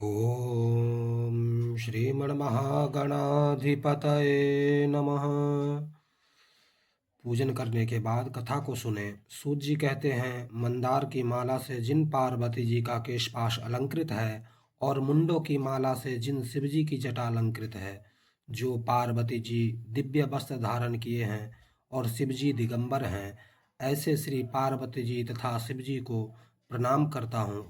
ओम श्रीमन्महागणाधिपतये नमः। पूजन करने के बाद कथा को सुने। सूत जी कहते हैं, मंदार की माला से जिन पार्वती जी का केशपाश अलंकृत है और मुंडों की माला से जिन शिव जी की जटा अलंकृत है, जो पार्वती जी दिव्य वस्त्र धारण किए हैं और शिव जी दिगंबर हैं, ऐसे श्री पार्वती जी तथा शिव जी को प्रणाम करता हूँ।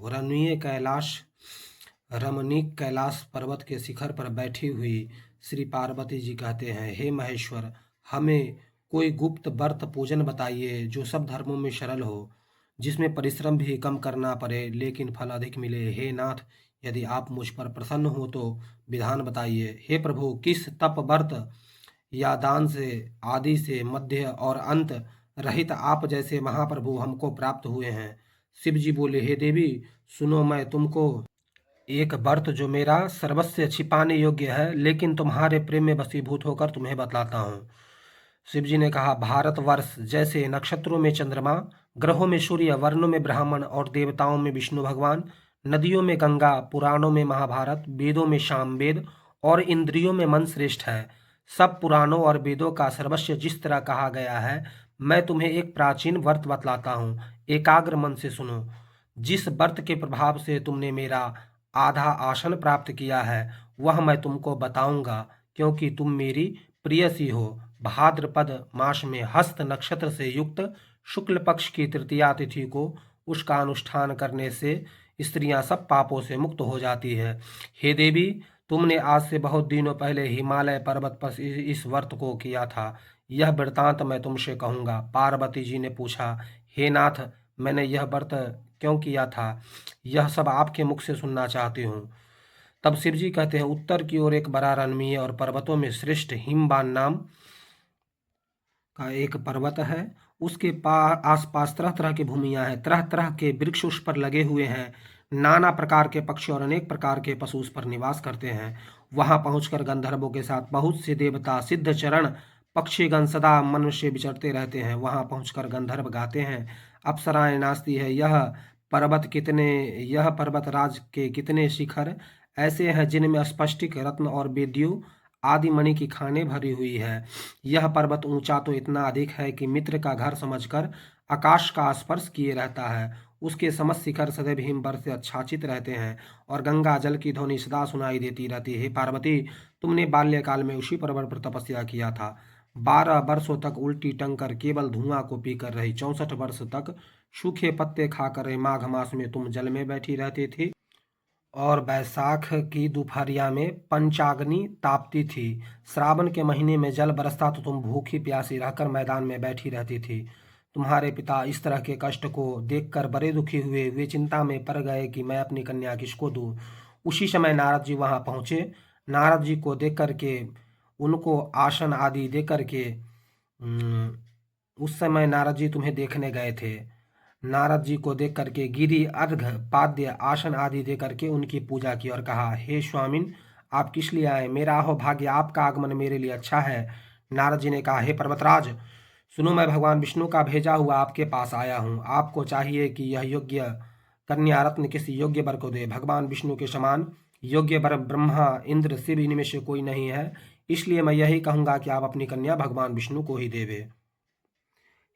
रमणीक कैलाश पर्वत के शिखर पर बैठी हुई श्री पार्वती जी कहते हैं, हे महेश्वर, हमें कोई गुप्त व्रत पूजन बताइए जो सब धर्मों में सरल हो, जिसमें परिश्रम भी कम करना पड़े लेकिन फल अधिक मिले। हे नाथ, यदि आप मुझ पर प्रसन्न हो तो विधान बताइए। हे प्रभु, किस तप व्रत या दान से आदि से मध्य और अंत रहित आप जैसे महाप्रभु हमको प्राप्त हुए हैं। शिव जी बोले, हे देवी सुनो, मैं तुमको एक व्रत जो मेरा सर्वस्व छिपाने योग्य है लेकिन तुम्हारे प्रेम में वशीभूत होकर तुम्हें बतलाता हूँ। शिव जी ने कहा, भारतवर्ष जैसे नक्षत्रों में चंद्रमा, ग्रहों में सूर्य, वर्णों में ब्राह्मण और देवताओं में विष्णु भगवान, नदियों में गंगा, पुराणों में महाभारत, वेदों में सामवेद और इंद्रियों में मन श्रेष्ठ है। सब पुराणों और वेदों का सर्वस्व जिस तरह कहा गया है, मैं तुम्हें एक प्राचीन व्रत बतलाता हूँ। एकाग्र मन से सुनो। जिस व्रत के प्रभाव से तुमने मेरा आधा आसन प्राप्त किया है, वह मैं तुमको बताऊंगा, क्योंकि तुम मेरी प्रियसी हो। भाद्रपद मास में हस्त नक्षत्र से युक्त शुक्ल पक्ष की तृतीया तिथि को उसका अनुष्ठान करने से स्त्रियां सब पापों से मुक्त हो जाती है। हे देवी, तुमने आज से बहुत दिनों पहले हिमालय पर्वत पर इस व्रत को किया था। यह वृतांत मैं तुमसे कहूँगा। पार्वती जी ने पूछा, हे नाथ, मैंने यह व्रत क्यों किया था, यह सब आपके मुख से सुनना चाहती हूँ। तब शिव जी कहते हैं, उत्तर की ओर एक बड़ा रणमीय और पर्वतों में श्रेष्ठ हिमबान नाम का एक पर्वत है। उसके आसपास तरह तरह की भूमियां हैं, तरह तरह के वृक्ष उस पर लगे हुए हैं। नाना प्रकार के पक्षी और अनेक प्रकार के पशु उस पर निवास करते हैं। वहां पहुंचकर गंधर्वों के साथ बहुत से देवता, सिद्ध चरण, पक्षीगण सदा मन से विचरते रहते हैं। वहां पहुंचकर गंधर्व गाते हैं, अप्सराएं नाचती है, यह पर्वत राज के कितने शिखर ऐसे हैं जिनमें स्फटिक, रत्न और बेद्यु आदि मणि की खानें भरी हुई है। यह पर्वत ऊंचा तो इतना अधिक है कि मित्र का घर समझकर आकाश का स्पर्श किए रहता है। उसके समस्त शिखर सदैव हिमबर से आच्छादित रहते हैं और गंगा जल की ध्वनि सदा सुनाई देती रहती है। हे पार्वती, तुमने बाल्यकाल में उसी पर्वत पर तपस्या किया था। 12 वर्षों तक उल्टी टंग कर केवल धुआं को पीकर रही। 64 वर्ष तक सूखे पत्ते खाकर रही। माघ मास में तुम जल में बैठी रहती थी और बैसाख की दोपहरिया में पंचाग्नि तापती थी। श्रावण के महीने में जल बरसता तो तुम भूखी प्यासी रहकर मैदान में बैठी रहती थी। तुम्हारे पिता इस तरह के कष्ट को देखकर बड़े दुखी हुए। वे चिंता में पड़ गए कि मैं अपनी कन्या किसको दूं। उसी समय नारद जी वहां पहुंचे। नारद जी को देख करके, उनको आसन आदि दे करके, उस समय नारद जी तुम्हें देखने गए थे। नारद जी को देख करके गिरी, अर्घ, पाद्य, आसन आदि दे करके उनकी पूजा की और कहा, हे स्वामिन, आप किस लिए आए? मेरा अहो भाग्य, आपका आगमन मेरे लिए अच्छा है। नारद जी ने कहा, हे पर्वतराज सुनो, मैं भगवान विष्णु का भेजा हुआ आपके पास आया हूँ। आपको चाहिए कि यह योग्य कन्या रत्न किसी योग्य वर को दे। भगवान विष्णु के समान योग्य वर ब्रह्मा, इंद्र, शिव इनमें से कोई नहीं है। इसलिए मैं यही कहूंगा कि आप अपनी कन्या भगवान विष्णु को ही देवे।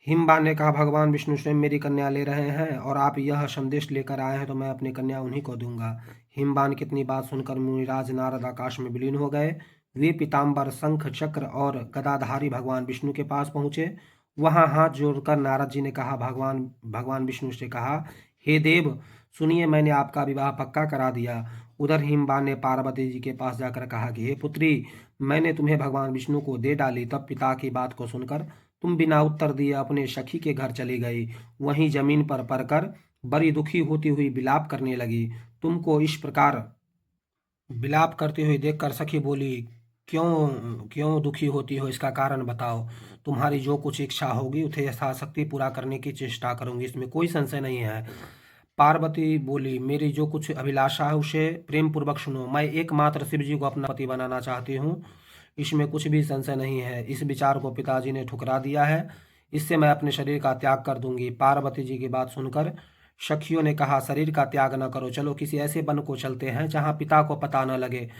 हिमबा ने कहा, भगवान विष्णु स्वयं मेरी कन्या ले रहे हैं और आप यह संदेश लेकर आए हैं तो मैं अपनी कन्या उन्हीं को दूंगा। हिमबान की इतनी बात सुनकर मुनिराज नारद आकाश में विलीन हो गए। वे पीताम्बर, शंख, चक्र और गदाधारी भगवान विष्णु के पास पहुंचे। वहां हाथ जोड़कर नारद जी ने कहा, भगवान विष्णु से कहा, हे देव सुनिए, मैंने आपका विवाह पक्का करा दिया। उधर हिमबान ने पार्वती जी के पास जाकर कहा कि हे पुत्री, मैंने तुम्हें भगवान विष्णु को दे डाली। तब पिता की बात को सुनकर तुम बिना उत्तर दिए अपने सखी के घर चली गई। वहीं जमीन पर पड़कर बड़ी दुखी होती हुई विलाप करने लगी। तुमको इस प्रकार विलाप करती हुई देखकर सखी बोली, क्यों क्यों दुखी होती हो, इसका कारण बताओ। तुम्हारी जो कुछ इच्छा होगी उसे यथाशक्ति पूरा करने की चेष्टा करूंगी, इसमें कोई संशय नहीं है। पार्वती बोली, मेरी जो कुछ अभिलाषा है उसे प्रेम पूर्वक सुनो। मैं एकमात्र शिव जी को अपना पति बनाना चाहती हूँ, इसमें कुछ भी संशय नहीं है। इस विचार को पिताजी ने ठुकरा दिया है। इससे मैं अपने शरीर का त्याग कर दूंगी। पार्वती जी की बात सुनकर सखियों ने कहा, शरीर का त्याग न करो, चलो किसी ऐसे वन को चलते हैं जहाँ पिता को पता न लगे।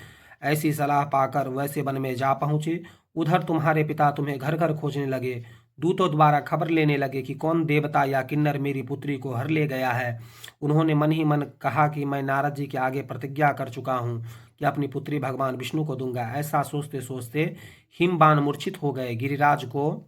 ऐसी सलाह पाकर वैसे वन में जा पहुंचे। उधर तुम्हारे पिता तुम्हें घर घर खोजने लगे। दूतों द्वारा खबर लेने लगे कि कौन देवता या किन्नर मेरी पुत्री को हर ले गया है। उन्होंने मन ही मन कहा कि मैं नारद जी के आगे प्रतिज्ञा कर चुका हूँ कि अपनी पुत्री भगवान विष्णु को दूंगा। ऐसा सोचते सोचते हिमबान मूर्छित हो गए। गिरिराज को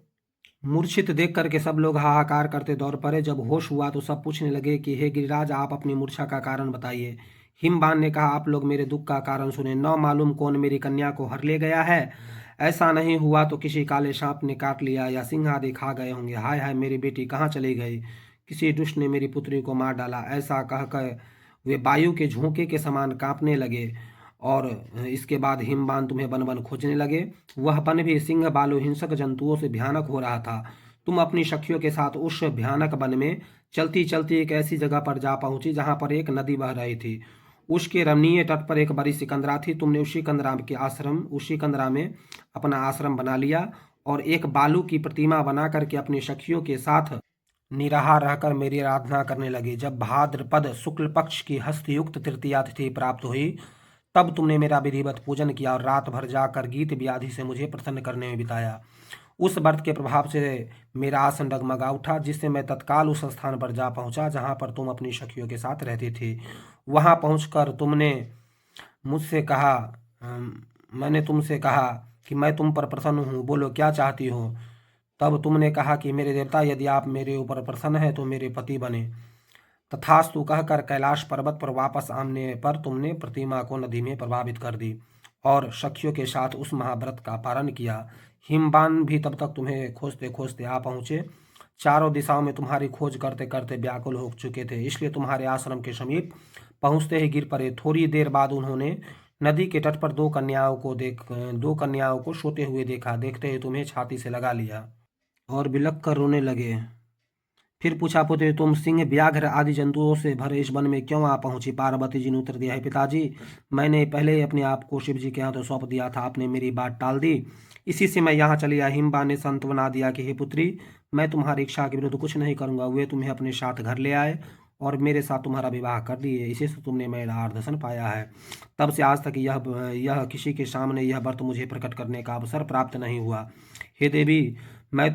मूर्छित देख करके सब लोग हाहाकार करते दौड़ पड़े। जब होश हुआ तो सब पूछने लगे कि हे गिरिराज, आप अपनी मूर्छा का कारण बताइए। हिमबान ने कहा, आप लोग मेरे दुख का कारण सुने। न मालूम कौन मेरी कन्या को हर ले गया है। ऐसा नहीं हुआ तो किसी काले सांप ने काट लिया या सिंह आदि खा गए होंगे। हाय हाय, मेरी बेटी कहाँ चली गई? किसी दुष्ट ने मेरी पुत्री को मार डाला। ऐसा कहकर वे वायु के झोंके के समान कांपने लगे। और इसके बाद हिमबान तुम्हें वन वन खोजने लगे। वह वन भी सिंह बालू हिंसक जंतुओं से भयानक हो रहा था। तुम अपनी सखियों के साथ उस भयानक वन में चलती चलती एक ऐसी जगह पर जा पहुंची जहां पर एक नदी बह रही थी। उसके रमणीय तट पर एक बड़ी सिकंदरा थी। तुमने उसी सिकंदरा में अपना आश्रम बना लिया और एक बालू की प्रतिमा बना करके अपनी सखियों के साथ निराहार रहकर मेरी आराधना करने लगे। जब भाद्रपद शुक्ल पक्ष की हस्तयुक्त तृतीया तिथि प्राप्त हुई, तब तुमने मेरा विधिवत पूजन किया और रात भर जाकर गीत व्याधि से मुझे प्रसन्न करने में बिताया। उस व्रत के प्रभाव से मेरा आसन डगमगा उठा, जिससे मैं तत्काल उस स्थान पर जा पहुंचा जहां पर तुम अपनी सखियों के साथ रहती थी। वहां पहुंचकर तुमने मुझसे कहा मैंने तुमसे कहा कि मैं तुम पर प्रसन्न हूँ, बोलो क्या चाहती हो? तब तुमने कहा कि मेरे देवता, यदि आप मेरे ऊपर प्रसन्न हैं तो मेरे पति बने। तथास्तु कहकर कैलाश पर्वत पर वापस आने पर तुमने प्रतिमा को नदी में प्रभावित कर दी और सखियों के साथ उस महाव्रत का पालन किया। हिमबान भी तब तक तुम्हें खोजते खोजते आ पहुंचे। चारों दिशाओं में तुम्हारी खोज करते करते व्याकुल हो चुके थे, इसलिए तुम्हारे आश्रम के समीप पहुंचते ही गिर पड़े। थोड़ी देर बाद उन्होंने नदी के तट पर दो कन्याओं को सोते हुए देखा। देखते ही तुम्हें छाती से लगा लिया और बिलख कर रोने लगे। फिर पूछा, पुत्र, तुम सिंह व्याघ्र आदि जंतुओं से भरे इस वन में क्यों आ पहुंची? पार्वती जी ने उत्तर दिया, है पिताजी, मैंने पहले ही अपने आप को शिव जी के हाथों सौंप दिया था। आपने मेरी बात टाल दी, इसी से मैं यहाँ चली आई। हिमबा ने सांत्वना दिया कि हे पुत्री, मैं तुम्हारी इच्छा के विरुद्ध कुछ नहीं करूंगा। वे तुम्हें अपने साथ घर ले आए और मेरे साथ तुम्हारा विवाह कर दिए। इसी से तुमने मेरा आदर्शन पाया है। तब से आज तक यह किसी के सामने यह व्रत मुझे प्रकट करने का अवसर प्राप्त नहीं हुआ। हे देवी, मैं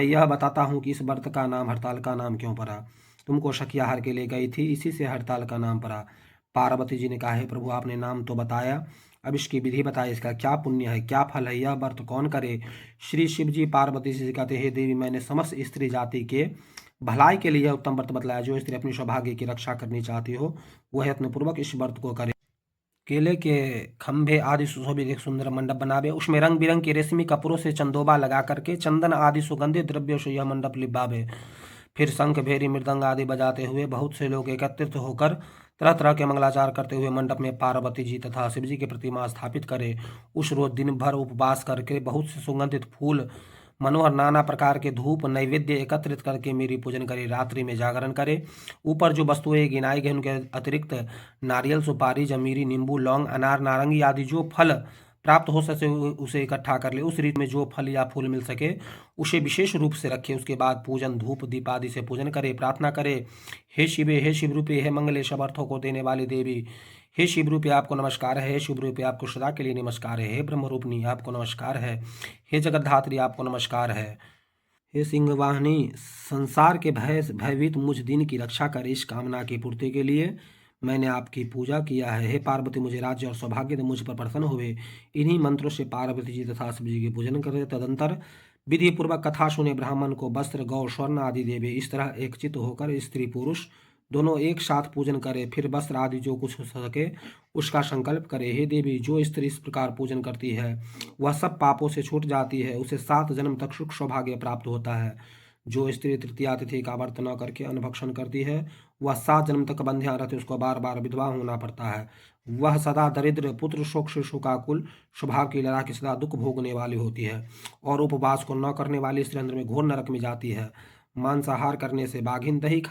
यह बताता हूँ कि इस व्रत का नाम हड़ताल का नाम क्यों पड़ा। तुमको सखिया हार के ले गई थी, इसी से हड़ताल का नाम पड़ा। पार्वती जी ने कहा, हे प्रभु, आपने नाम तो बताया, अब इसकी विधि बताइए, इसका क्या पुण्य है, क्या फल है, यह व्रत कौन करे? श्री शिव जी पार्वती जी से कहते, हे देवी, मैंने समस्त स्त्री जाति के भलाई के लिए यह उत्तम व्रत बतलाया। जो स्त्री अपनी सौभाग्य की रक्षा करनी चाहती हो, वह यत्नपूर्वक इस व्रत को करे। केले के खंभे आदि सुशोभित एक सुंदर मंडप बनावे, उसमें रंग बिरंग के रेशमी कपड़ों से चंदोबा लगा करके चंदन आदि सुगंधित द्रव्यों से यह मंडप लिपावे। फिर शंख भेरी मृदंग आदि बजाते हुए बहुत से लोग एकत्रित होकर तरह तरह के मंगलाचार करते हुए मंडप में पार्वती जी तथा शिव जी की प्रतिमा स्थापित करे। उस रोज दिन भर उपवास करके बहुत से सुगंधित फूल, मनोहर नाना प्रकार के धूप नैवेद्य एकत्रित करके मेरी पूजन करे। रात्रि में जागरण करे। ऊपर जो वस्तुएं गिनाई गई उनके अतिरिक्त नारियल, सुपारी, जमीरी, नींबू, लौंग, अनार, नारंगी आदि जो फल प्राप्त हो सके उसे इकट्ठा कर ले। उस रीत में जो फल या फूल मिल सके उसे विशेष रूप से रखे। उसके बाद पूजन धूप दीप आदि से पूजन करे, प्रार्थना करे, हे शिवे, हे शिव रूपी, हे मंगले सब अर्थों को देने वाली देवी, हे शिव रूपी आपको नमस्कार है, हे शिव रूपी आपको सदा के लिए नमस्कार है, हे ब्रह्म रूपनी आपको नमस्कार है, हे जगतधात्री आपको नमस्कार है, हे सिंहवाहिनी संसार के भयभीत मुझ दीन की रक्षा कर। इस कामना की पूर्ति के लिए मैंने आपकी पूजा किया है। हे पार्वती, मुझे राज्य और सौभाग्य दे, मुझ पर प्रसन्न हुए। इन्हीं मंत्रों से पार्वती जी तथा शिव जी की पूजन करे। तदंतर विधि पूर्वक कथा सुने ब्राह्मण को वस्त्र, गौ, स्वर्ण आदि देवे। इस तरह एक चित्त होकर स्त्री पुरुष दोनों एक साथ पूजन करे। फिर वस्त्र आदि जो कुछ हो सके उसका संकल्प करे। हे देवी, जो स्त्री इस प्रकार पूजन करती है वह सब पापों से छूट जाती है, उसे 7 जन्म तक सुख सौभाग्य प्राप्त होता है। जो स्त्री तृतीया तिथि का व्रत न करके अन्न करती है वह 7 जन्म तक बंध्या रहती, उसको बार बार विधवा होना पड़ता है। वह सदा दरिद्र, पुत्र शोक, शोकाकुल स्वभाव की, लड़ा की सदा दुख भोगने वाली होती है। और उपवास को न करने वाली स्त्री अंदर में घोर नरक में जाती है। मांसाहार करने से बाघिन, दही